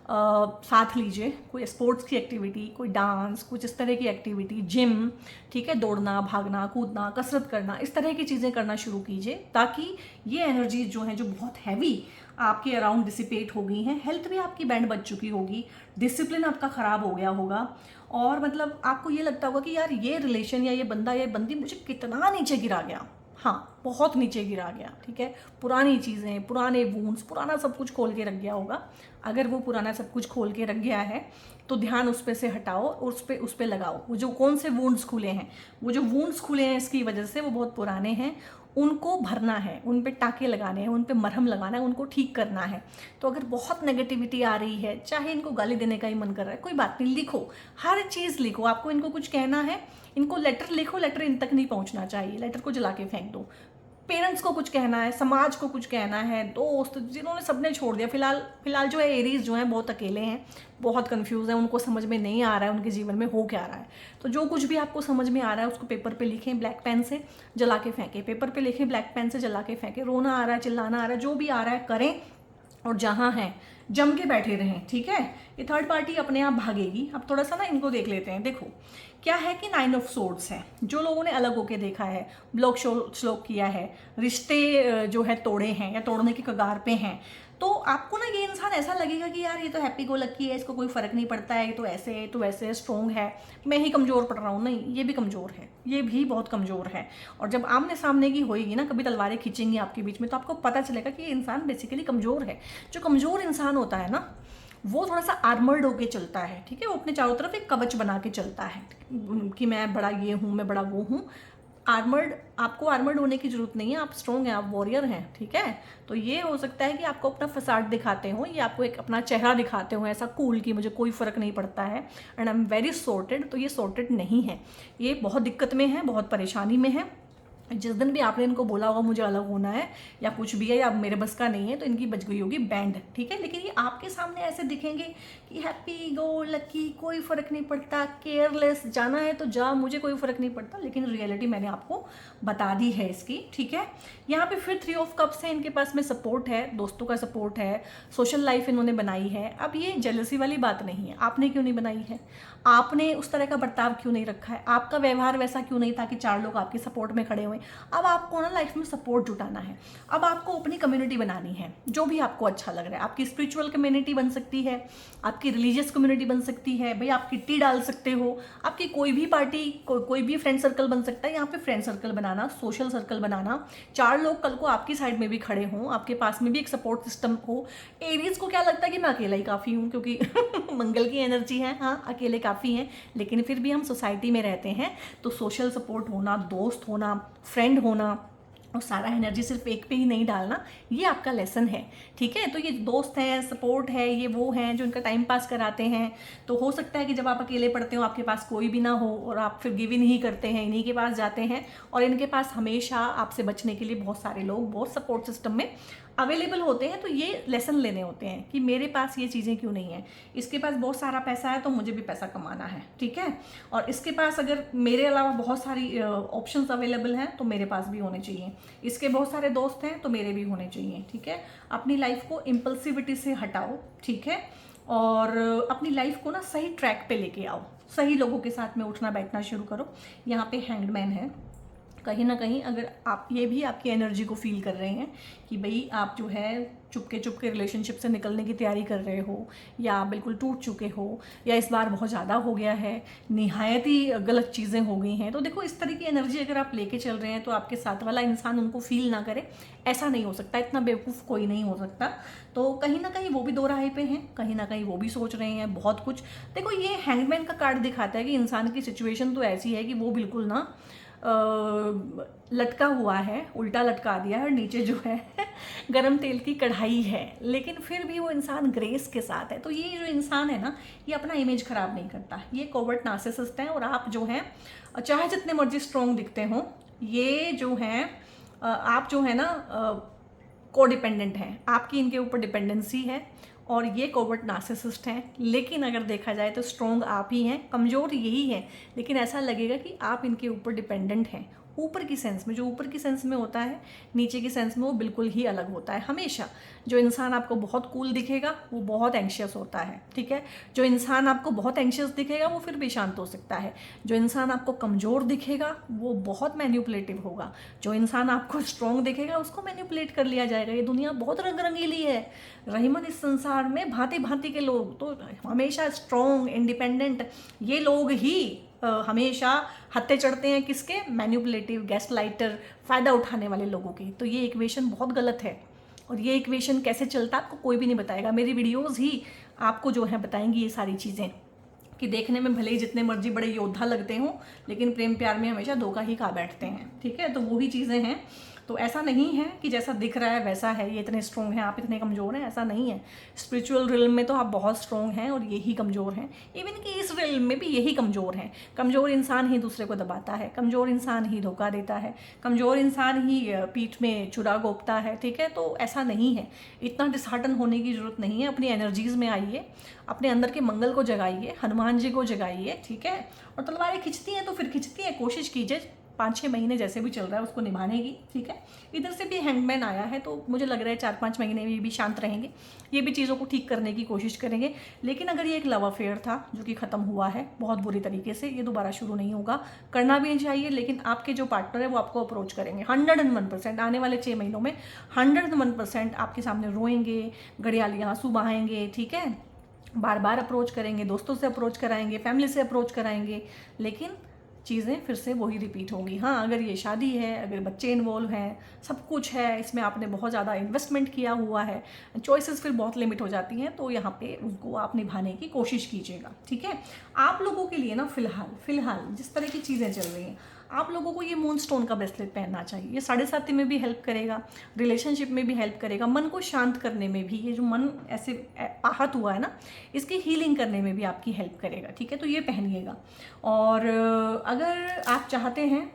साथ लीजिए, कोई स्पोर्ट्स की एक्टिविटी, कोई डांस, कुछ इस तरह की एक्टिविटी, जिम, ठीक है, दौड़ना, भागना, कूदना, कसरत करना, इस तरह की चीज़ें करना शुरू कीजिए, ताकि ये एनर्जी जो है, जो बहुत हैवी आपके अराउंड डिसिपेट हो गई हैं। हेल्थ भी आपकी बैंड बज चुकी होगी, डिसिप्लिन आपका ख़राब हो गया होगा, और मतलब आपको ये लगता होगा कि यार ये रिलेशन या ये बंदा या बंदी मुझे कितना नीचे गिरा गया, हाँ, बहुत नीचे गिरा गया, ठीक है। पुरानी चीज़ें, पुराने वूंड्स, पुराना सब कुछ खोल के रख गया होगा। अगर वो पुराना सब कुछ खोल के रख गया है तो ध्यान उस पे से हटाओ और उस पे लगाओ। वो जो कौन से वूंड्स खुले हैं, वो जो वूंड्स खुले हैं इसकी वजह से, वो बहुत पुराने हैं, उनको भरना है, उन पे टाँके लगाने हैं, उन पे मरहम लगाना है, उनको ठीक करना है। तो अगर बहुत नेगेटिविटी आ रही है, चाहे इनको गाली देने का ही मन कर रहा है, कोई बात नहीं, लिखो, हर चीज़ लिखो। आपको इनको कुछ कहना है, इनको लेटर लिखो, लेटर इन तक नहीं पहुंचना चाहिए, लेटर को जला के फेंक दो। पेरेंट्स को कुछ कहना है, समाज को कुछ कहना है, दोस्त जिन्होंने सबने छोड़ दिया। फिलहाल जो है एरीज जो है बहुत अकेले हैं, बहुत कंफ्यूज हैं, उनको समझ में नहीं आ रहा है उनके जीवन में हो क्या रहा है। तो जो कुछ भी आपको समझ में आ रहा है उसको पेपर पे लिखें, ब्लैक पेन से जला के फेंकें, पेपर पे लिखें, ब्लैक पेन से जला के फेंकें। रोना आ रहा है, चिल्लाना आ रहा है, जो भी आ रहा है करें, और जहाँ हैं जम के बैठे रहें, ठीक है। ये थर्ड पार्टी अपने आप भागेगी। अब थोड़ा सा ना इनको देख लेते हैं। देखो क्या है कि 9 ऑफ सोर्ड्स है। जो लोगों ने अलग होके देखा है, ब्लॉक श्लोक किया है, रिश्ते जो है तोड़े हैं या तोड़ने की कगार पे हैं, तो आपको ना ये इंसान ऐसा लगेगा कि यार ये तो हैप्पी गो लकी है, इसको कोई फर्क नहीं पड़ता है, ये तो ऐसे है, तो वैसे स्ट्रॉन्ग है, मैं ही कमज़ोर पड़ रहा हूँ। नहीं, ये भी कमज़ोर है, ये भी बहुत कमज़ोर है। और जब आमने सामने की होएगी ना, कभी तलवारें खींचेंगी आपके बीच में, तो आपको पता चलेगा कि ये इंसान बेसिकली कमज़ोर है। जो कमज़ोर इंसान होता है ना, वो थोड़ा सा आर्मर्ड होके चलता है, ठीक है। वो अपने चारों तरफ एक कवच बना के चलता है कि मैं बड़ा ये हूँ, मैं बड़ा वो हूँ। आपको आर्मर्ड होने की जरूरत नहीं है, आप स्ट्रॉन्ग हैं, आप वॉरियर हैं, ठीक है। तो ये हो सकता है कि आपको अपना फसाड दिखाते हो, ये आपको एक अपना चेहरा दिखाते हो ऐसा कूल कि मुझे कोई फ़र्क नहीं पड़ता है and I am very sorted. तो ये सॉर्टेड नहीं है, ये बहुत दिक्कत में है, बहुत परेशानी में है। जिस दिन भी आपने इनको बोला होगा मुझे अलग होना है या कुछ भी है या मेरे बस का नहीं है, तो इनकी बच गई होगी बैंड, ठीक है। लेकिन ये आपके सामने ऐसे दिखेंगे कि हैप्पी गो लकी, कोई फ़र्क नहीं पड़ता, केयरलेस, जाना है तो जा, मुझे कोई फ़र्क नहीं पड़ता। लेकिन रियलिटी मैंने आपको बता दी है इसकी, ठीक है। यहाँ पे फिर 3 ऑफ कप्स है, इनके पास में सपोर्ट है, दोस्तों का सपोर्ट है, सोशल लाइफ इन्होंने बनाई है। अब ये जेलसी वाली बात नहीं है, आपने क्यों नहीं बनाई है, आपने उस तरह का बर्ताव क्यों नहीं रखा है, आपका व्यवहार वैसा क्यों नहीं था कि 4 लोग आपके सपोर्ट में खड़े हुए। अब आपको ना लाइफ में सपोर्ट जुटाना है, अब आपको अपनी कम्युनिटी बनानी है, जो भी आपको अच्छा लग रहा है। आपकी स्पिरिचुअल कम्युनिटी बन सकती है, आपकी रिलीजियस कम्युनिटी बन सकती है, भाई आप किट्टी डाल सकते हो, आपकी कोई भी पार्टी, कोई भी फ्रेंड सर्कल बन सकता है। यहाँ पे फ्रेंड सर्कल बनाना, सोशल सर्कल बनाना, 4 लोग कल को आपकी साइड में भी खड़े हों, आपके पास में भी एक सपोर्ट सिस्टम हो। एरीज को क्या लगता है कि मैं अकेला ही काफ़ी हूँ, क्योंकि मंगल की एनर्जी है, हाँ अकेले काफ़ी हैं, लेकिन फिर भी हम सोसाइटी में रहते हैं, तो सोशल सपोर्ट होना, दोस्त होना, फ्रेंड होना, और सारा एनर्जी सिर्फ एक पे ही नहीं डालना, ये आपका लेसन है, ठीक है। तो ये दोस्त हैं, सपोर्ट है, ये वो हैं जो इनका टाइम पास कराते हैं। तो हो सकता है कि जब आप अकेले पढ़ते हो, आपके पास कोई भी ना हो और आप फिर गिव इन ही करते हैं, इन्हीं के पास जाते हैं, और इनके पास हमेशा आपसे बचने के लिए बहुत सारे लोग, बहुत सपोर्ट सिस्टम में अवेलेबल होते हैं। तो ये लेसन लेने होते हैं कि मेरे पास ये चीज़ें क्यों नहीं है, इसके पास बहुत सारा पैसा है तो मुझे भी पैसा कमाना है, ठीक है। और इसके पास अगर मेरे अलावा बहुत सारी ऑप्शंस अवेलेबल हैं तो मेरे पास भी होने चाहिए, इसके बहुत सारे दोस्त हैं तो मेरे भी होने चाहिए, ठीक है। अपनी लाइफ को इम्पल्सिविटी से हटाओ, ठीक है, और अपनी लाइफ को ना सही ट्रैक पे लेके आओ, सही लोगों के साथ में उठना बैठना शुरू करो। यहाँ पे हैंगड है, कहीं ना कहीं अगर आप ये भी आपकी एनर्जी को फील कर रहे हैं कि भाई आप जो है चुपके रिलेशनशिप से निकलने की तैयारी कर रहे हो, या बिल्कुल टूट चुके हो, या इस बार बहुत ज़्यादा हो गया है, निहायत ही गलत चीज़ें हो गई हैं, तो देखो इस तरह की एनर्जी अगर आप लेके चल रहे हैं तो आपके साथ वाला इंसान उनको फील ना करे, ऐसा नहीं हो सकता, इतना बेवकूफ़ कोई नहीं हो सकता। तो कहीं ना कहीं वो भी दो राह पे हैं, कहीं ना कहीं वो भी सोच रहे हैं बहुत कुछ। देखो ये हैंगमैन का कार्ड दिखाता है कि इंसान की सिचुएशन तो ऐसी है कि वो बिल्कुल ना लटका हुआ है, उल्टा लटका दिया है, और नीचे जो है गरम तेल की कढ़ाई है, लेकिन फिर भी वो इंसान ग्रेस के साथ है। तो ये जो इंसान है ना, ये अपना इमेज खराब नहीं करता, ये कोवर्ट नार्सिसिस्ट हैं। और आप जो हैं चाहे जितने मर्जी स्ट्रॉन्ग दिखते हो, ये जो हैं आप जो है ना कोडिपेंडेंट हैं, आपकी इनके ऊपर डिपेंडेंसी है, और ये कोवर्ट नार्सिसिस्ट हैं। लेकिन अगर देखा जाए तो स्ट्रॉन्ग आप ही हैं, कमज़ोर यही है, लेकिन ऐसा लगेगा कि आप इनके ऊपर डिपेंडेंट हैं। ऊपर की सेंस में, जो ऊपर की सेंस में होता है, नीचे की सेंस में वो बिल्कुल ही अलग होता है। हमेशा जो इंसान आपको बहुत कूल दिखेगा वो बहुत एंशियस होता है, ठीक है। जो इंसान आपको बहुत एंशियस दिखेगा वो फिर भी शांत हो सकता है। जो इंसान आपको कमज़ोर दिखेगा वो बहुत मैन्युपुलेटिव होगा। जो इंसान आपको स्ट्रॉन्ग दिखेगा उसको मैन्युपुलेट कर लिया जाएगा। ये दुनिया बहुत रंग रंगीली है रहीमन, इस संसार में भांति भांति के लोग, तो हमेशा स्ट्रॉन्ग इंडिपेंडेंट ये लोग ही हमेशा हत्थे चढ़ते हैं किसके? मैनिपुलेटिव, गैसलाइटर, फ़ायदा उठाने वाले लोगों के। तो ये इक्वेशन बहुत गलत है, और ये इक्वेशन कैसे चलता है आपको कोई भी नहीं बताएगा। मेरी वीडियोज़ ही आपको जो है बताएंगी ये सारी चीज़ें, कि देखने में भले ही जितने मर्जी बड़े योद्धा लगते हों, लेकिन प्रेम प्यार में हमेशा धोखा ही खा बैठते हैं। ठीक है, तो वही चीज़ें हैं। तो ऐसा नहीं है कि जैसा दिख रहा है वैसा है, ये इतने स्ट्रॉन्ग हैं, आप इतने कमज़ोर हैं, ऐसा नहीं है। स्पिरिचुअल रिल्म में तो आप बहुत स्ट्रॉन्ग हैं और यही कमज़ोर हैं। इवन कि इस रिल्म में भी यही कमज़ोर हैं। कमज़ोर इंसान ही दूसरे को दबाता है, कमज़ोर इंसान ही धोखा देता है, कमज़ोर इंसान ही पीठ में छुरा घोंपता है। ठीक है, तो ऐसा नहीं है। इतना डिसहार्टन होने की ज़रूरत नहीं है। अपनी एनर्जीज़ में आइए, अपने अंदर के मंगल को जगाइए, हनुमान जी को जगाइए। ठीक है, और तलवारें खिंचती हैं तो फिर खिंचती हैं, कोशिश कीजिए 5-6 महीने जैसे भी चल रहा है उसको निभाने की। ठीक है, इधर से भी हैंगमैन आया है, तो मुझे लग रहा है 4-5 महीने में ये भी शांत रहेंगे, ये भी चीज़ों को ठीक करने की कोशिश करेंगे। लेकिन अगर ये एक लव अफेयर था जो कि ख़त्म हुआ है बहुत बुरी तरीके से, ये दोबारा शुरू नहीं होगा, करना भी नहीं चाहिए। लेकिन आपके जो पार्टनर है वो आपको अप्रोच करेंगे 101%। आने वाले 6 महीनों में 101% आपके सामने रोएंगे, घड़ियाली आंसू बहाएंगे। ठीक है, बार बार अप्रोच करेंगे, दोस्तों से अप्रोच कराएंगे, फैमिली से अप्रोच कराएंगे, लेकिन चीज़ें फिर से वही रिपीट होंगी। हाँ, अगर ये शादी है, अगर बच्चे इन्वॉल्व हैं, सब कुछ है, इसमें आपने बहुत ज़्यादा इन्वेस्टमेंट किया हुआ है, चॉइसेस फिर बहुत लिमिट हो जाती हैं, तो यहाँ पे उनको आप निभाने की कोशिश कीजिएगा। ठीक है, आप लोगों के लिए ना फ़िलहाल जिस तरह की चीज़ें चल रही हैं, आप लोगों को ये मून स्टोन का ब्रेसलेट पहनना चाहिए। ये 7.5 में भी हेल्प करेगा, रिलेशनशिप में भी हेल्प करेगा, मन को शांत करने में भी, ये जो मन ऐसे आहत हुआ है ना, इसकी हीलिंग करने में भी आपकी हेल्प करेगा। ठीक है, तो ये पहनिएगा। और अगर आप चाहते हैं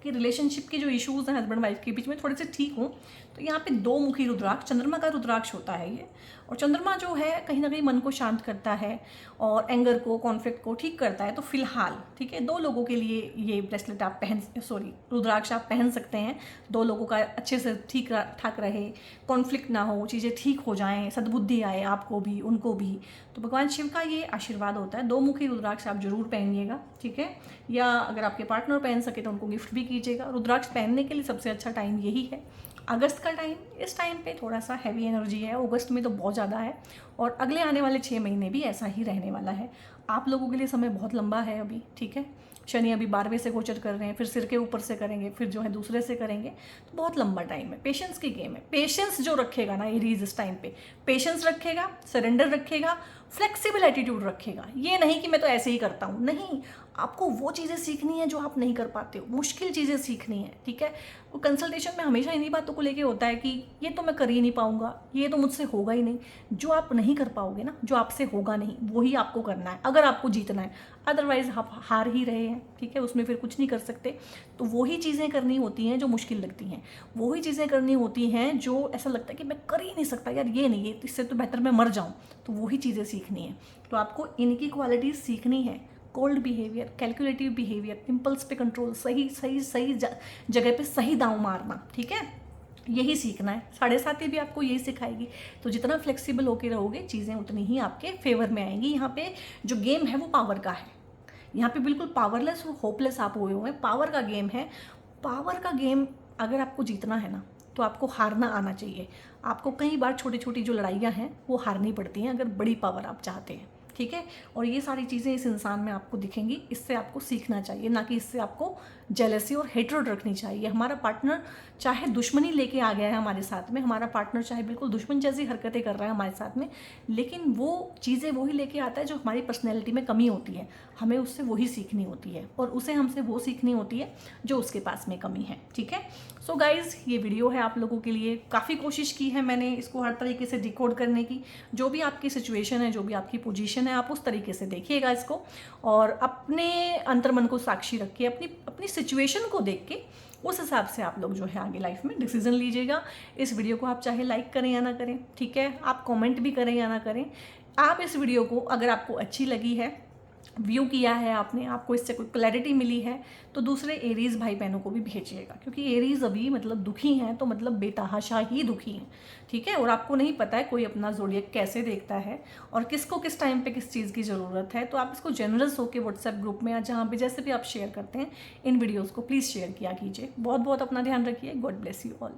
कि रिलेशनशिप के जो इश्यूज़ हैं हस्बैंड वाइफ के बीच में थोड़े से ठीक हों, तो यहाँ पे 2 मुखी रुद्राक्ष, चंद्रमा का रुद्राक्ष होता है ये। और चंद्रमा जो है कहीं ना कहीं मन को शांत करता है और एंगर को, कॉन्फ्लिक्ट को ठीक करता है। तो फिलहाल ठीक है, 2 लोगों के लिए ये ब्रेसलेट आप रुद्राक्ष आप पहन सकते हैं। 2 लोगों का अच्छे से ठीक ठाक रहे, कॉन्फ्लिक्ट ना हो, चीज़ें ठीक हो जाएं, सद्बुद्धि आए आपको भी उनको भी। तो भगवान शिव का ये आशीर्वाद होता है। 2 मुखी रुद्राक्ष आप जरूर पहनिएगा। ठीक है, या अगर आपके पार्टनर पहन सके तो उनको गिफ्ट भी कीजिएगा। रुद्राक्ष पहनने के लिए सबसे अच्छा टाइम यही है, अगस्त का टाइम। इस टाइम पे थोड़ा सा हैवी एनर्जी है, अगस्त में तो बहुत ज़्यादा है, और अगले आने वाले 6 महीने भी ऐसा ही रहने वाला है। आप लोगों के लिए समय बहुत लंबा है अभी। ठीक है, शनि अभी 12वें से गोचर कर रहे हैं, फिर सिर के ऊपर से करेंगे, फिर जो है दूसरे से करेंगे, तो बहुत लंबा टाइम है। पेशेंस की गेम है। पेशेंस जो रखेगा ना एरीज इस टाइम पे, पेशेंस रखेगा, सरेंडर रखेगा, फ्लेक्सिबल एटीट्यूड रखेगा। ये नहीं कि मैं तो ऐसे ही करता हूँ, नहीं, आपको वो चीज़ें सीखनी है जो आप नहीं कर पाते हो, मुश्किल चीज़ें सीखनी है। ठीक है, वो कंसल्टेशन में हमेशा इन्हीं बातों को लेके होता है कि ये तो मैं कर ही नहीं पाऊंगा, ये तो मुझसे होगा ही नहीं। जो आप नहीं कर पाओगे ना, जो आपसे होगा नहीं, वही आपको करना है अगर आपको जीतना है। अदरवाइज आप हार ही रहे हैं। ठीक है, उसमें फिर कुछ नहीं कर सकते। तो वही चीज़ें करनी होती हैं जो मुश्किल लगती हैं, वही चीज़ें करनी होती हैं जो ऐसा लगता है कि मैं कर ही नहीं सकता यार, ये नहीं, ये इससे तो बेहतर मैं मर जाऊँ। तो वही चीज़ें सीखनी है। तो आपको इनकी क्वालिटीज़ सीखनी है। Cold behaviour, calculative behaviour, impulse पे कंट्रोल, सही जगह पे सही दांव मारना। ठीक है, यही सीखना है। 7.5 भी आपको यही सिखाएगी। तो जितना फ्लेक्सिबल होके रहोगे, चीज़ें उतनी ही आपके फेवर में आएंगी। यहाँ पे जो गेम है वो पावर का है। यहाँ पे बिल्कुल पावरलेस और होपलेस आप हुए हुए हैं। पावर का गेम है। पावर का गेम अगर आपको जीतना है ना, तो आपको हारना आना चाहिए। आपको कई बार छोटी छोटी जो लड़ाइयाँ हैं वो हारनी पड़ती हैं अगर बड़ी पावर आप चाहते हैं। ठीक है, और ये सारी चीज़ें इस इंसान में आपको दिखेंगी। इससे आपको सीखना चाहिए, ना कि इससे आपको जेलसी और हेट्रेड रखनी चाहिए। हमारा पार्टनर चाहे दुश्मनी लेके आ गया है हमारे साथ में, हमारा पार्टनर चाहे बिल्कुल दुश्मन जैसी हरकतें कर रहा है हमारे साथ में, लेकिन वो चीज़ें वही लेके आता है जो हमारी पर्सनैलिटी में कमी होती है। हमें उससे वही सीखनी होती है, और उसे हमसे वो सीखनी होती है जो उसके पास में कमी है। ठीक है, सो गाइज़, ये वीडियो है आप लोगों के लिए। काफ़ी कोशिश की है मैंने इसको हर तरीके से डिकोड करने की। जो भी आपकी सिचुएशन है, जो भी आपकी पोजीशन है, आप उस तरीके से देखिएगा इसको, और अपने अंतर्मन को साक्षी रखिए। अपनी सिचुएशन को देख के उस हिसाब से आप लोग जो है आगे लाइफ में डिसीजन लीजिएगा। इस वीडियो को आप चाहे लाइक करें या ना करें, ठीक है, आप कमेंट भी करें या ना करें। आप इस वीडियो को अगर आपको अच्छी लगी है, व्यू किया है आपने, आपको इससे कोई क्लैरिटी मिली है, तो दूसरे एरीज भाई बहनों को भी भेजिएगा। क्योंकि एरीज अभी मतलब दुखी हैं, तो मतलब बेतहाशा ही दुखी हैं। ठीक है, और आपको नहीं पता है कोई अपना ज़ोडिएक कैसे देखता है और किसको किस टाइम पे किस चीज़ की ज़रूरत है। तो आप इसको जनरस होकर व्हाट्सएप ग्रुप में या जहाँ भी जैसे भी आप शेयर करते हैं इन वीडियोज़ को प्लीज़ शेयर किया कीजिए। बहुत बहुत अपना ध्यान रखिए। God bless you all.